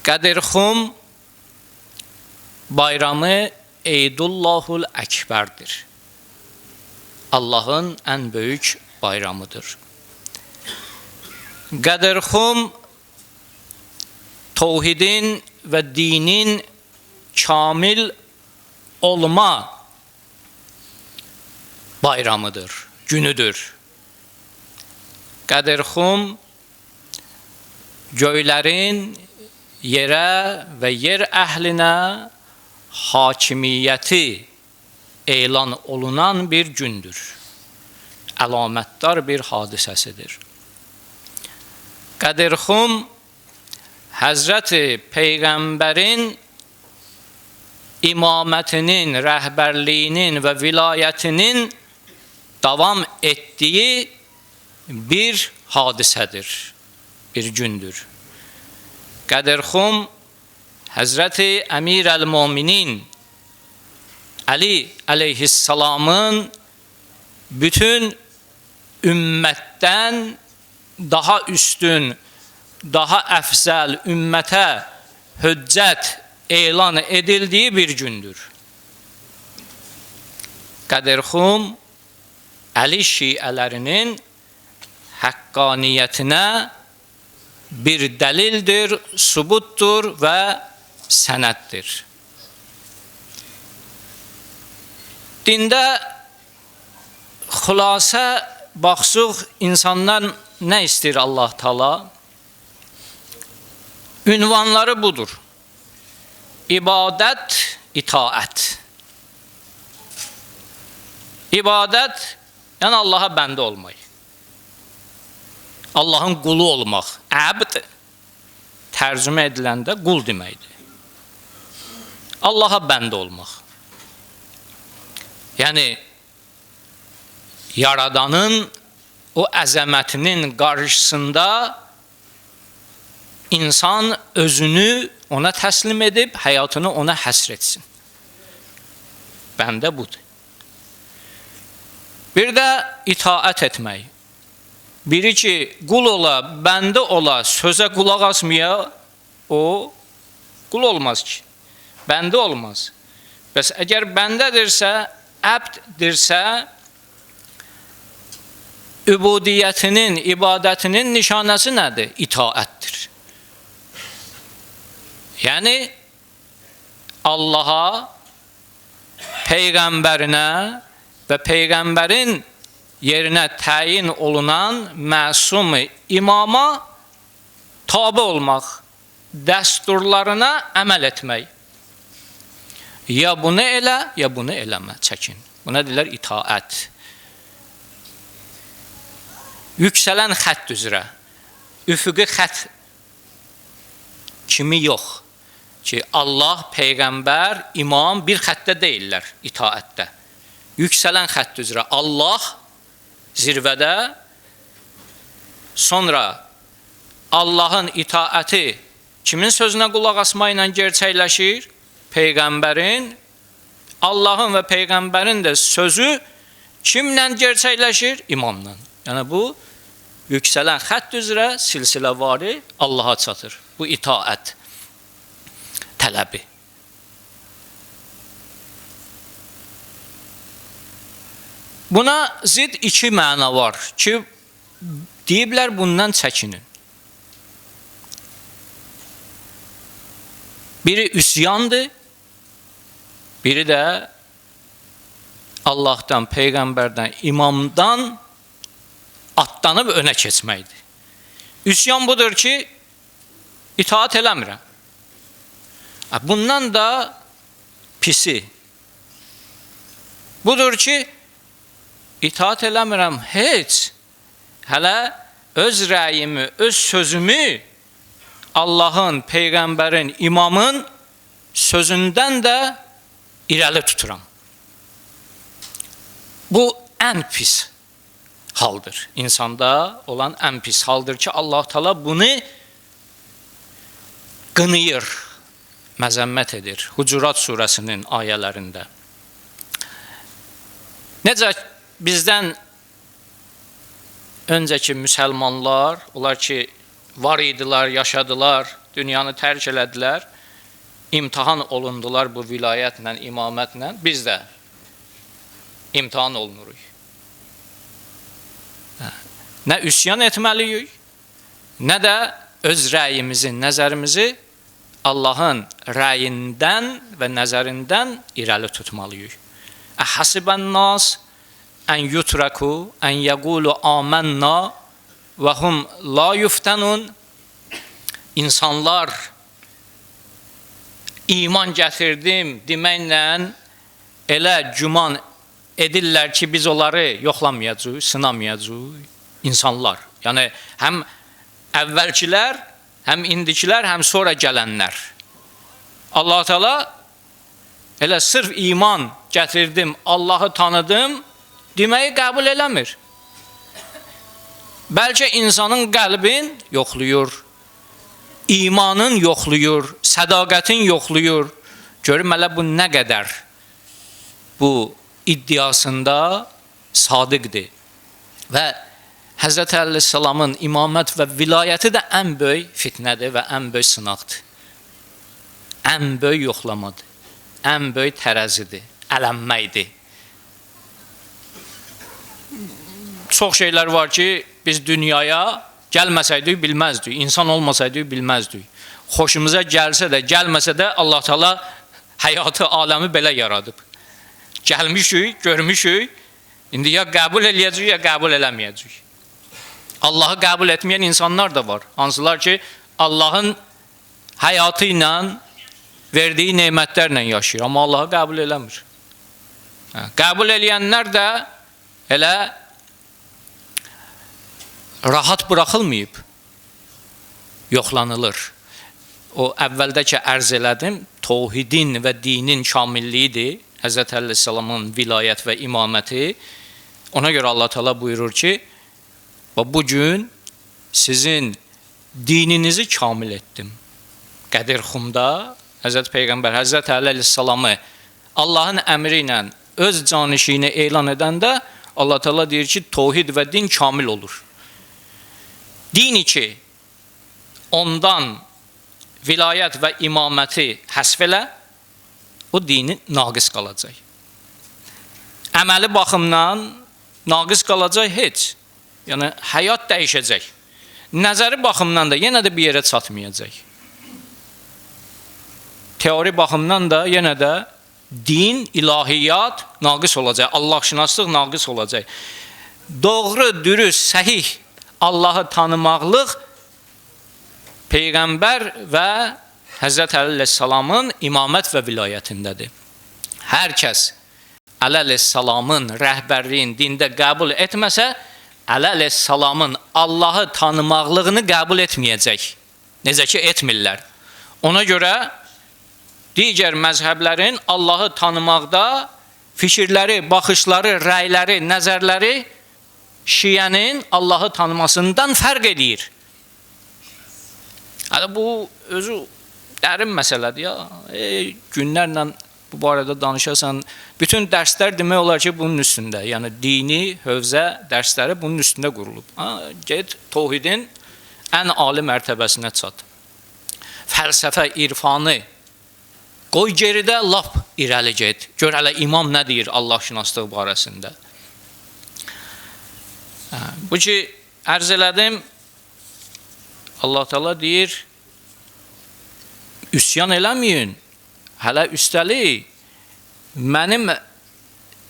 Qədirxum bayramı Eydullahul Əkbərdir. Allahın ən böyük bayramıdır. Qədirxum tevhidin və dinin kamil olma bayramıdır, günüdür. Qədirxum göylərin yerə və yer əhlinə hakimiyyəti elan olunan bir gündür. Əlamətdar bir hadisəsidir. Qədirxum Həzrəti Peyğəmbərin imamətinin, rəhbərliyinin və vilayətinin davam etdiyi bir hadisədir, bir gündür. Qədirxum Həzrəti Əmir-əl-Müminin Ali əleyhissalamın bütün ümmətdən daha üstün, daha əfzəl ümmətə hüccət elan edildiyi bir gündür. Qədirxum Əli şiələrinin haqqaniyyətinə bir dəlildir, sübutdur və sənəddir. Dində xülasə baxsıq, insanlar nə istəyir Allah Taala? Ünvanları budur. İbadət, itaət. İbadət, yəni Allaha bəndə olmaq. Allahın qulu olmaq. Əbd tərcümə ediləndə qul deməkdir. Allaha bəndə olmaq. Yəni, Yaradanın o əzəmətinin qarşısında insan özünü ona təslim edib, həyatını ona həsr etsin. Bəndə budur. Bir də itaət etmək. Biri ki, qul ola, bəndə ola, sözə qulaq asmaya, o qul olmaz ki. Bəndə olmaz. Bəs əgər bəndədirsə, əbddirsə, übudiyyətinin, ibadətinin nişanəsi nədir? İtaətdir. Yəni, Allaha, Peyğəmbərinə və Peyğəmbərin yerinə təyin olunan məsum imama tabe olmaq, dəsturlarına əməl etmək. Ya bunu elə, ya bunu eləmə, çəkin. Buna deyirlər itaət. Yüksələn xətt üzrə, üfüqi xətt kimi yox ki, Allah, Peyğəmbər, imam bir xəttdə deyirlər itaətdə. Yüksələn xətt üzrə Allah zirvədə, sonra Allahın itaəti kimin sözünə qulaq asmayla gerçəkləşir? Peyğəmbərin, Allahın və Peyğəmbərin də sözü kimlə gerçəkləşir? İmamla. Yəni bu, yüksələn xətt üzrə silsiləvari Allaha çatır. Bu itaət tələbi. Buna zid iki məna var ki, deyiblər bundan çəkinin. Biri üsyandır, biri də Allahdan, Peyğəmbərdən, imamdan atlanıb önə keçməkdir. Üsyan budur ki, itaat eləmirəm. Bundan da pisi. Budur ki, itaat eləmirəm heç. Hələ öz rəyimi, öz sözümü Allahın, Peyğəmbərin, imamın sözündən də irəli tuturam. Bu ən pis haldır. İnsanda olan ən pis haldır ki, Allah Taala bunu qınıyır, məzəmmət edir. Hucurat surəsinin ayələrində. Necə bizdən öncəki müsəlmanlar, onlar ki var idilər, yaşadılar, dünyanı tərk elədilər, imtahan olundular bu vilayətlə, imamətlə. Biz də imtahan olunuruq. Nə üsyan etməliyik, nə də öz rəyimizi, nəzərimizi Allahın rəyindən və nəzərindən irəli tutmalıyıq. Əhəsibən nas ən yutraku, ən yəqulu amənna və hum la yuftənun. İnsanlar iman gətirdim deməklə elə güman edirlər ki, biz onları yoxlamayacağıq, sınamayacağıq. İnsanlar, yəni həm əvvəlkilər, həm indikilər, həm sonra gələnlər. Allah Teala elə sırf iman gətirdim, Allahı tanıdım deməyi qəbul eləmir. Bəlkə insanın qəlbin yoxluyur, imanın yoxluyur, sədaqətin yoxluyur. Görüm hələ bu nə qədər bu iddiasında sadiqdir. Və Həzrət Əleyhisselamın imamət və vilayəti də ən böyük fitnədir və ən böyük sınaqdır. Ən böyük yoxlamadır, ən böyük tərəzidir, ələnməkdir. Çox şeylər var ki, biz dünyaya gəlməsəydik, bilməzdik, insan olmasaydik, bilməzdik. Xoşumuza gəlsə də, gəlməsə də Allah Teala həyatı, aləmi belə yaradıb. Gəlmişik, görmüşük, indi ya qəbul eləyəcəyik, ya qəbul eləməyəcəyik. Allahı qəbul etməyən insanlar da var. Hansılar ki, Allahın həyatı ilə, verdiyi nemətlərlə yaşayır, amma Allahı qəbul eləmir. Qəbul eləyənlər də elə rahat buraxılmayıb, yoxlanılır. O əvvəldə ki, ərz elədim, təvhidin və dinin kamilliyidir, Həzrət Əleyhisselamın vilayət və imaməti. Ona görə Allah Teala buyurur ki, bugün sizin dininizi kamil etdim. Qədir Xumda Həzrət Peyğəmbər, Həzrət Əleyhisselamı Allahın əmri ilə öz canişiyini elan edəndə Allah Teala deyir ki, təvhid və din kamil olur. Dini ki, ondan vilayət və imaməti həsf elə, o dini naqis qalacaq. Əməli baxımdan naqis qalacaq heç. Yəni, həyat dəyişəcək. Nəzəri baxımdan da yenə də bir yerə çatmayacaq. Teori baxımdan da yenə də din, ilahiyyat naqis olacaq. Allah-şünaslıq naqis olacaq. Doğru, dürüst, səhih Allahı tanımaqlıq Peyğəmbər və Həzrət Əleyhisselamın imamət və vilayətindədir. Hər kəs Əleyhisselamın rəhbərliyin dində qəbul etməsə, Əleyhisselamın Allahı tanımaqlığını qəbul etməyəcək. Necə ki, etmirlər. Ona görə digər məzhəblərin Allahı tanımaqda fikirləri, baxışları, rəyləri, nəzərləri şiənin Allahı tanımasından fərq edir. Bu özü dərin məsələdir ya. Günlərlə bu barədə danışasan, bütün dərslər demək olar ki, bunun üstündə. Yəni, dini, hövzə dərsləri bunun üstündə qurulub. Get, təvhidin ən ali mərtəbəsinə çat. Fəlsəfə, irfanı qoy geridə, lap irəli get. Gör, hələ imam nə deyir Allah-şünaslıq barəsində. Bu ki, ərz elədim, Allah Teala deyir, üsyan eləməyin. Hələ üstəlik, mənim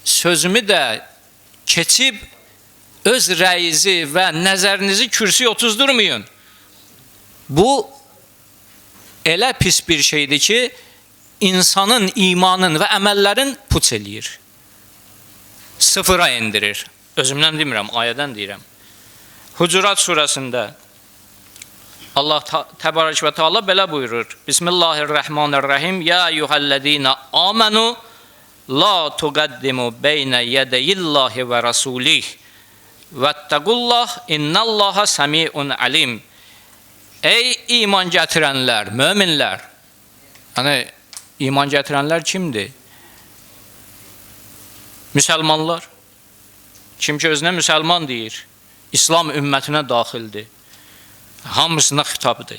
sözümü də keçib öz rəyizi və nəzərinizi kürsüyə otuzdurmayın. Bu, elə pis bir şeydir ki, insanın imanın və əməllərin puç eləyir. Sıfıra endirir. Özümdən demirəm, ayədən deyirəm. Hucurat surəsində Allah Təbarək və Teala belə buyurur. Bismillahirrahmanirrahim. Ya eyyuhellezine amenu la tuqaddimu beyne yedeyillahi və rasulih vettaqullah innallaha samiun alim. Ey iman gətirənlər, möminlər. Yəni iman gətirənlər kimdir? Müsəlmanlar. Kim ki özünə müsəlman deyir, İslam ümmətinə daxildir. Hamısına xitabdır.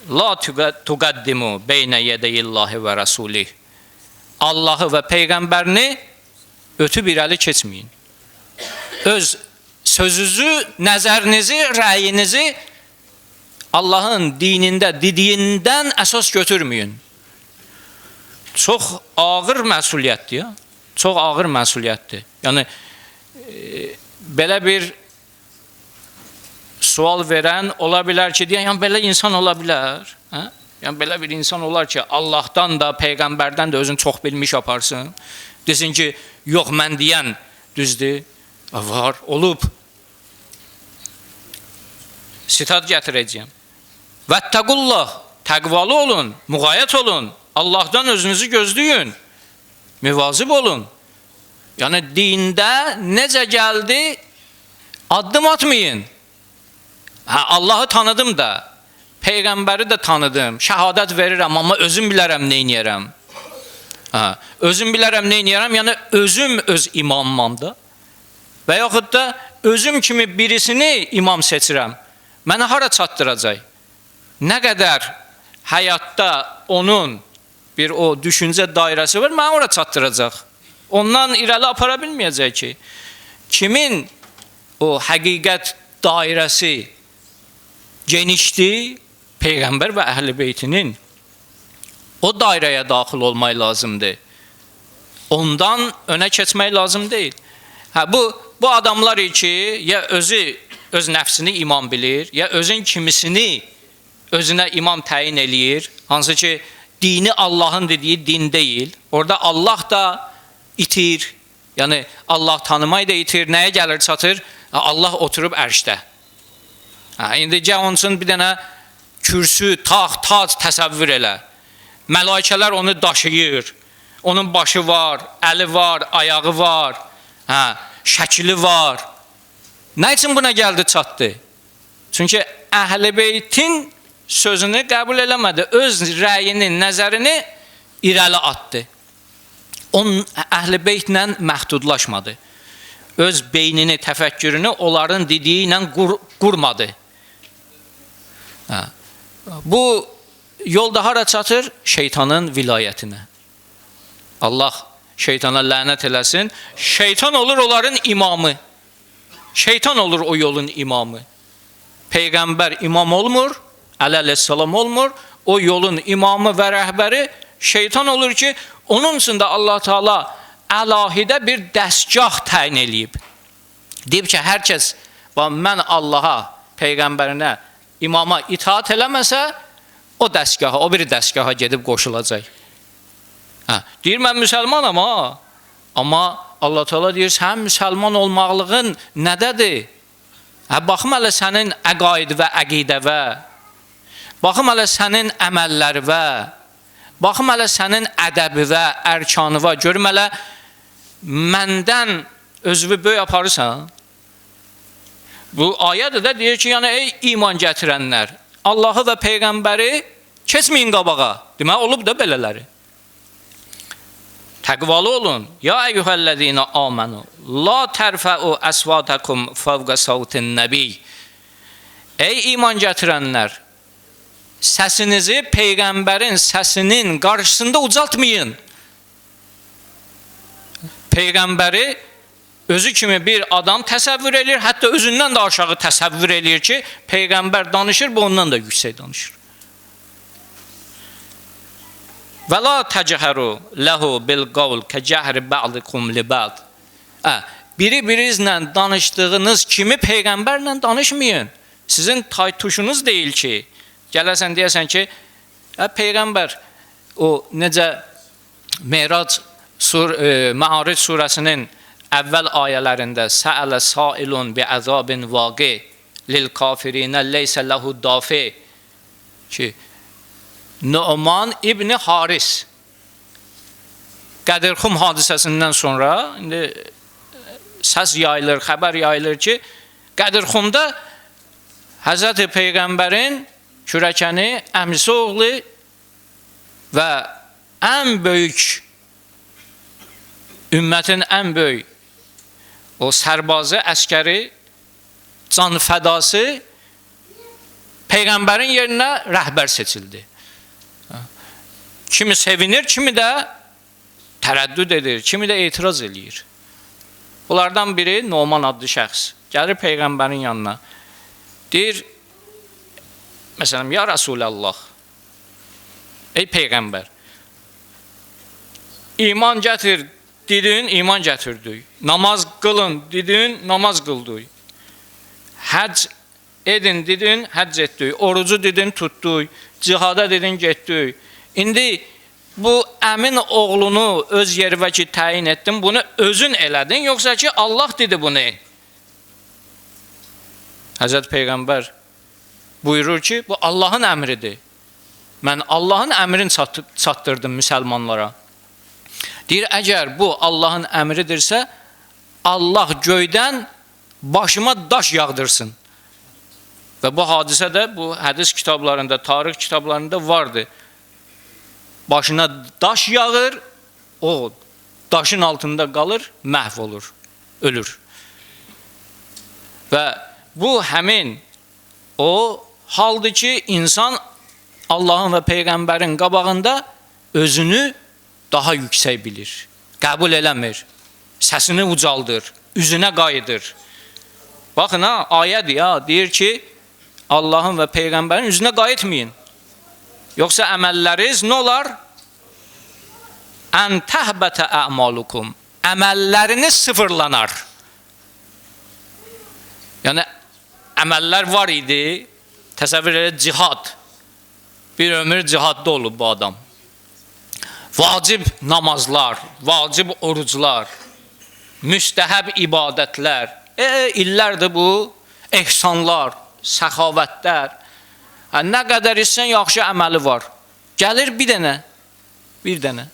La tuqaddimu beynə yədeyillahi və rasulih. Allahı və peyğəmbərini ötüb irəli keçməyin. Öz sözünüzü, nəzərinizi, rəyinizi Allahın dinində dediyindən əsas götürməyin. Çox ağır məsuliyyətdir ya. Çox ağır məsuliyyətdir. Yəni belə bir sual verən ola bilər ki, deyən, yəni belə insan ola bilər. Hə? Yəni belə bir insan olar ki, Allahdan da, peyğəmbərdən də özünü çox bilmiş aparsın. Desin ki, yox mən deyən düzdür. Var, olub. Sitat gətirəcəyim. Vəttəqullah, təqvalı olun, müğayət olun. Allahdan özünüzü gözləyin. Müvazib olun. Yəni dində necə gəldi, addım atmayın. Allahı tanıdım da, peyğəmbəri də tanıdım, şəhadət verirəm, amma özüm bilərəm neyniyərəm. Özüm bilərəm neyniyərəm, yəni özüm öz imamım da. Və yaxud da özüm kimi birisini imam seçirəm. Mənə hara çatdıracaq? Nə qədər həyatda onun bir o düşüncə dairəsi var, mənə ora çatdıracaq. Ondan irəli apara bilməyəcək ki, kimin o həqiqət dairəsi genişdir, Peyğəmbər və Əhl-i Beytinin o dairəyə daxil olmaq lazımdır. Ondan önə keçmək lazım deyil. Bu adamlar ki, ya özü öz nəfsini imam bilir, ya özün kimisini özünə imam təyin eləyir, hansı ki, dini Allahın dediyi din deyil. Orada Allah da itir, yəni Allah tanımayı da itir. Nəyə gəlir çatır? Allah oturub ərşdə. İndi gəl onun üçün bir dənə kürsü, taxt, tac təsəvvür elə. Mələikələr onu daşıyır. Onun başı var, əli var, ayağı var, şəkili var. Nə üçün buna gəldi çatdı? Çünki Əhl-i Beytin sözünü qəbul eləmədi. Öz rəyini, nəzərini irəli atdı. Onun Əhl-i Beytlə məhdudlaşmadı. Öz beynini, təfəkkürünü onların dediyi ilə qurmadı. Bu yolda hara çatır? Şeytanın vilayətinə. Allah şeytana lənət eləsin. Şeytan olur onların imamı. Şeytan olur o yolun imamı. Peyğəmbər imam olmur, əleyhissalam olmur. O yolun imamı və rəhbəri şeytan olur ki, onun üçün də Allah Teala əlahidə bir dəstgah təyin eləyib. Deyib ki, hər kəs mən Allaha, Peyğəmbərinə, imama itaat eləməsə, o dəstgaha, o bir dəstgaha gedib qoşulacaq. Deyir, mən müsəlmanam ha. Amma Allah Teala deyir, sən müsəlman olmaqlığın nədədir? Baxım hələ sənin əqaid və əqidəvə, baxım hələ sənin əməllərvə, baxım hələ sənin ədəbivə, ərkanıva, görüm hələ məndən özünü böyük aparırsan. Bu ayədə də deyir ki, yəni ey iman gətirənlər, Allahı və Peyğəmbəri keçməyin qabağa. Demək, olub da belələri. Təqvalı olun. Ya eyyuhəllezina amanu la tərfəu əsvatakum fəvqə savtin nəbi. Ey iman gətirənlər, səsinizi Peyğəmbərin səsinin qarşısında ucaltmayın. Peyğəmbəri özü kimi bir adam təsəvvür edir, hətta özündən də aşağı təsəvvür edir ki, Peyğəmbər danışır, bu ondan da yüksək danışır. Və la təcəhəru ləhu bil qavl kəcəhri bə'dikum li bə'd. Biri-birinizlə danışdığınız kimi Peyğəmbərlə danışmayın. Sizin taytuşunuz deyil ki, gələsən deyəsən ki, Peyğəmbər o necə Məaric surəsinin əvvəl ayələrində səələ sailun bi əzabin vaqi lil kafirinə leysə ləhu dafi ki, Nu'man İbni Haris Qədirxum hadisəsindən sonra indi səs yayılır, xəbər yayılır ki, Qədirxumda Həzrəti Peyğəmbərin kürəkəni, əmisi oğlu və ən böyük ümmətin ən böyük o sərbazı, əskəri, can fədası Peyğəmbərin yerinə rəhbər seçildi. Kimi sevinir, kimi də tərəddüd edir, kimi də etiraz edir. Bunlardan biri Numan adlı şəxs gəlir Peyğəmbərin yanına. Deyir, məsələn, ya Rasulallah, ey Peyğəmbər, iman gətir, dedin, iman gətirdik. Namaz qılın, dedin, namaz qıldık. Həcc edin, dedin, həcc etdik. Orucu dedin, tutduq. Cihada dedin, getdik. İndi bu əmin oğlunu öz yerivə ki, təyin etdin, bunu özün elədin, yoxsa ki, Allah dedi bunu. Həzrət Peyğəmbər buyurur ki, bu Allahın əmridir. Mən Allahın əmrini çatdırdım müsəlmanlara. Deyir, əgər bu Allahın əmridirsə, Allah göydən başıma daş yağdırsın. Və bu hadisə də bu hədis kitablarında, tarix kitablarında vardır. Başına daş yağır, o daşın altında qalır, məhv olur, ölür. Və bu həmin o haldır ki, insan Allahın və Peyğəmbərin qabağında özünü daha yüksək bilir, qəbul eləmir, səsini ucaldır, üzünə qayıdır. Baxın ha, ayədir ya, deyir ki, Allahın və Peyğəmbərin üzünə qayıtmayın. Yoxsa əməlləriniz nə olar? Ən təhbətə əmalukum. Əməlləriniz sıfırlanar. Yəni, əməllər var idi, təsəvvür elə cihad. Bir ömür cihadda olub bu adam. Vacib namazlar, vacib oruclar, müstəhəb ibadətlər, illərdir bu, ehsanlar, səxavətlər. Nə qədər istəyən yaxşı əməli var. Gəlir bir dənə.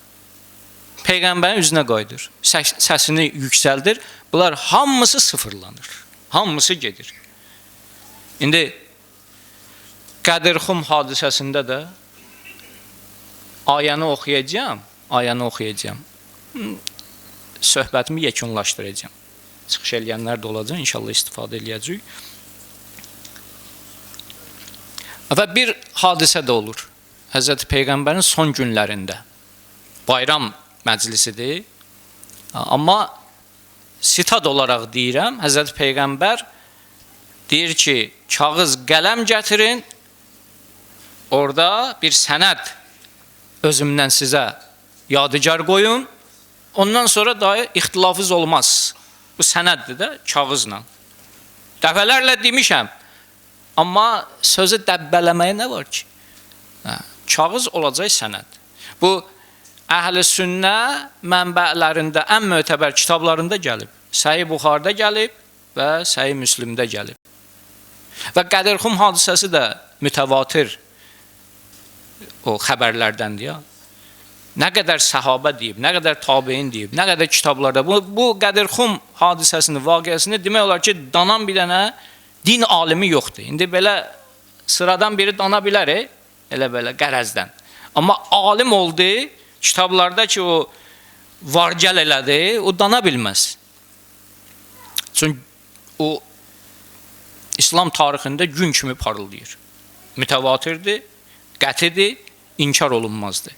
Peyğəmbərin üzünə qayıdır, səsini yüksəldir. Bunlar hamısı sıfırlanır, hamısı gedir. İndi Qədirxum hadisəsində də ayəni oxuyacağım. Söhbətimi yekunlaşdıracağım. Çıxış eləyənlər də olacaq, inşallah istifadə eləyəcək. Və bir hadisə də olur. Həzrəti Peyğəmbərin son günlərində. Bayram məclisidir. Amma sitat olaraq deyirəm, Həzrəti Peyğəmbər deyir ki, kağız qələm gətirin, orada bir sənəd özümdən sizə yadigar qoyun, ondan sonra daha ixtilafınız olmaz. Bu sənəddir də, kağızla. Dəfələrlə demişəm, amma sözü dəbbələməyə nə var ki? Kağız olacaq sənəd. Bu, Əhl-i Sünnə mənbələrində, ən mötəbər kitablarında gəlib. Səhih Buxarda gəlib və Səhih Müslimdə gəlib. Və Qədirxum hadisəsi də mütəvatir o xəbərlərdəndir ya. Nə qədər səhabə deyib, nə qədər tabein deyib, nə qədər kitablarda. Bu Qədirxum hadisəsini, vaqiəsini demək olar ki, danan bir dənə din alimi yoxdur. İndi belə sıradan biri dana bilər, elə belə qərəzdən. Amma alim oldu, kitablarda ki, o var-gəl elədi, o dana bilməz. Çünki o İslam tarixində gün kimi parıldayır. Mütəvatirdir, qətidir, inkar olunmazdır.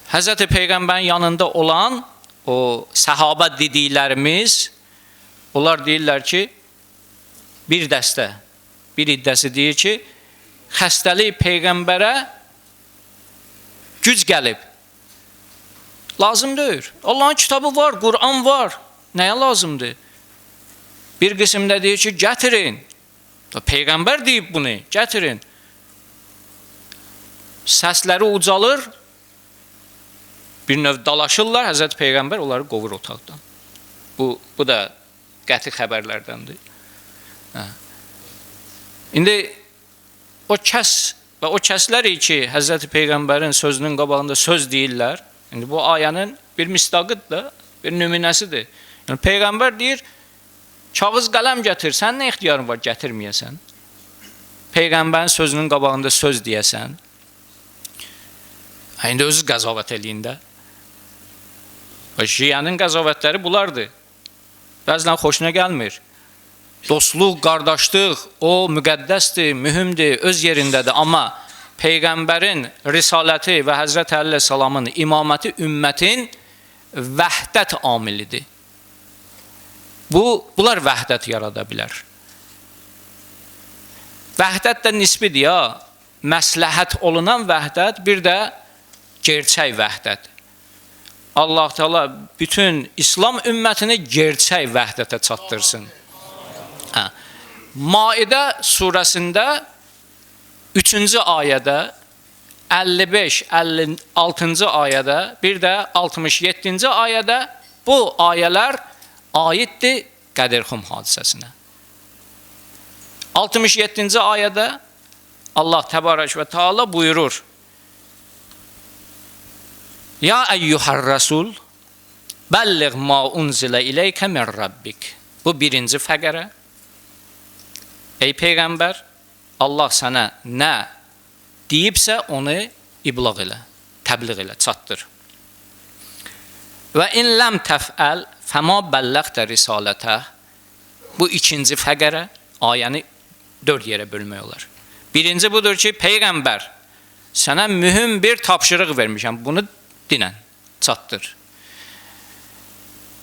Həzrəti Peyğəmbərin yanında olan o səhabə dediklərimiz, onlar deyirlər ki, bir dəstə, bir iddəsi deyir ki, xəstəlik Peyğəmbərə güc gəlib. Lazım deyil. Allahın kitabı var, Quran var. Nəyə lazımdır? Bir qismdə deyir ki, gətirin. Peyğəmbər deyib bunu, gətirin. Səsləri ucalır, bir növ dalaşırlar, Həzrət Peyğəmbər onları qovur otaqdan. Bu da qəti xəbərlərdəndir. İndi o kəslər ki, Həzrət Peyğəmbərin sözünün qabağında söz deyirlər, indi bu ayənin bir misdaqıdır da, bir nümunəsidir. Yəni, Peyğəmbər deyir, kağız qələm gətir, sən nə ixtiyarın var, gətirməyəsən? Peyğəmbərin sözünün qabağında söz deyəsən, İndi özü qəzavət eləyin də. Şiənin qəzavətləri bunlardır. Bəzən xoşuna gəlmir. dostluq, qardaşlıq, o müqəddəsdir, mühümdür, öz yerindədir. Amma Peyğəmbərin risaləti və Həzrət Əli salamın imaməti ümmətin vəhdət amilidir. Bunlar vəhdət yarada bilər. Vəhdət də nisbidir ya. Məsləhət olunan vəhdət, bir də gerçək vəhdət. Allah Teala bütün İslam ümmətini gerçək vəhdətə çatdırsın. Maidə surəsində 3-cü ayədə, 55-56-cı ayədə, bir də 67-ci ayədə bu ayələr aiddir Qədirxum hadisəsinə. 67-ci ayədə Allah Təbarək və Teala buyurur: Ya eyyuhər rəsul, bəlliğ ma unzilə iləykə min Rabbik. Bu birinci fəqərə. Ey Peyğəmbər, Allah sənə nə deyibsə onu iblağ elə, təbliğ elə, çatdır. Və in ləm təfəl fəma bəlləqtə risalətə. Bu ikinci fəqərə, ayəni 4 yerə bölmək olar. Birinci budur ki, Peyğəmbər, sənə mühüm bir tapşırıq vermişəm, bunu dinən, çatdır.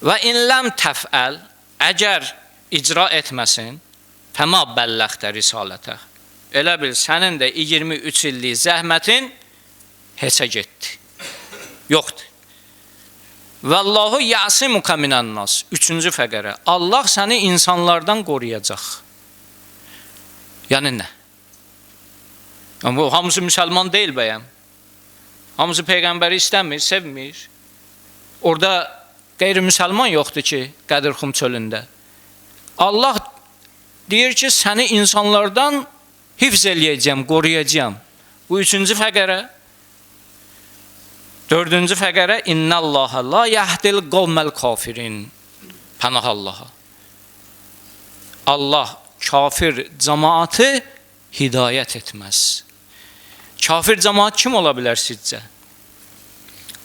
Və in ləm təfəl, əgər icra etməsin, fəma bəlləqtə risalətə. Elə bil, sənin də 23 illik zəhmətin heçə getdi. Yoxdur. Vallahu yasimuka minan nas. 3-cü fəqərə. Allah səni insanlardan qoruyacaq. Yəni nə? Bu hamısı müsəlman deyil bəyəm. Hamısı Peyğəmbəri istəmir, sevmir. Orada qeyri-müsəlman yoxdur ki, Qədirxum çölündə. Allah deyir ki, səni insanlardan hifz eləyəcəm, qoruyacam. Bu 3-cü fəqərə. 4-cü fəqərə, İnnəllaha la yahdil qavməl kafirin. Pənah Allaha. Allah kafir cəmaatı hidayət etməz. Kafir cəmaat kim ola bilər sizcə?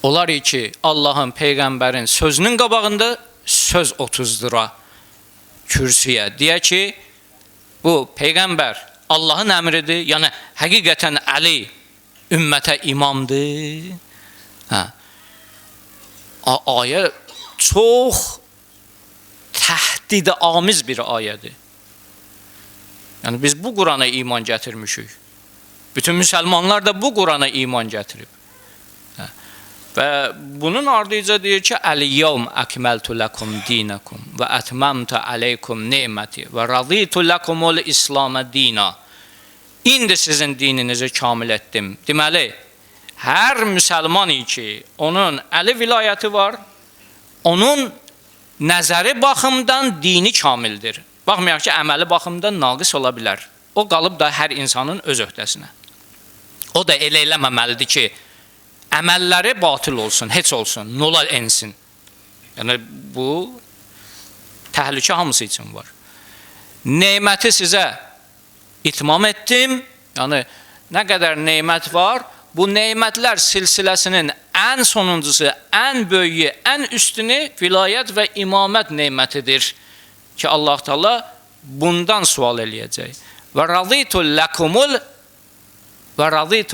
Olar ki, Allahın, Peyğəmbərin sözünün qabağında söz otuzdıra kürsüyə. Deyə ki, bu Peyğəmbər Allahın əmridir, yəni həqiqətən Əli ümmətə imamdır. Ayə çox təhdid amiz bir ayədir. Yəni biz bu Qurana iman gətirmişik. Bütün müsəlmanlar da bu Qurana iman gətirib. Və bunun ardıca deyir ki, Əl-yevm əkməltu ləkum dinəkum və ətməmtu əleykum neməti və raditu ləkumul İslamə dina. İndi sizin dininizi kamil etdim. Deməli, hər müsəlman ki, onun Əli vilayəti var, onun nəzəri baxımdan dini kamildir. Baxmayaq ki, əməli baxımdan naqis ola bilər. O qalıb da hər insanın öz öhdəsinə. O da elə eləməməlidir ki, əməlləri batıl olsun, heç olsun, nola ensin. Yəni, bu təhlükə hamısı üçün var. Neməti sizə itmam etdim, yəni nə qədər nemət var, bu nemətlər silsiləsinin ən sonuncusu, ən böyüyü, ən üstünü vilayət və imamət nemətidir ki, Allah Teala bundan sual eləyəcək. Və raditu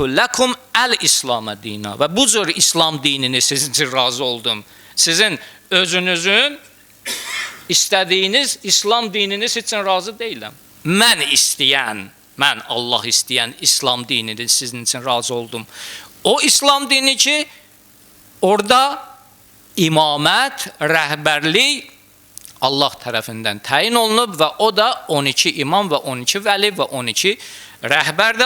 ləkum əl-İslamə dina. Və bu cür İslam dinini sizin üçün razı oldum. Sizin özünüzün istədiyiniz İslam dinini sizin üçün razı deyiləm. Mən Allah istəyən İslam dinini sizin üçün razı oldum. O İslam dini ki, orada imamət, rəhbərlik Allah tərəfindən təyin olunub və o da 12 imam və 12 vəli və 12 rəhbərdir.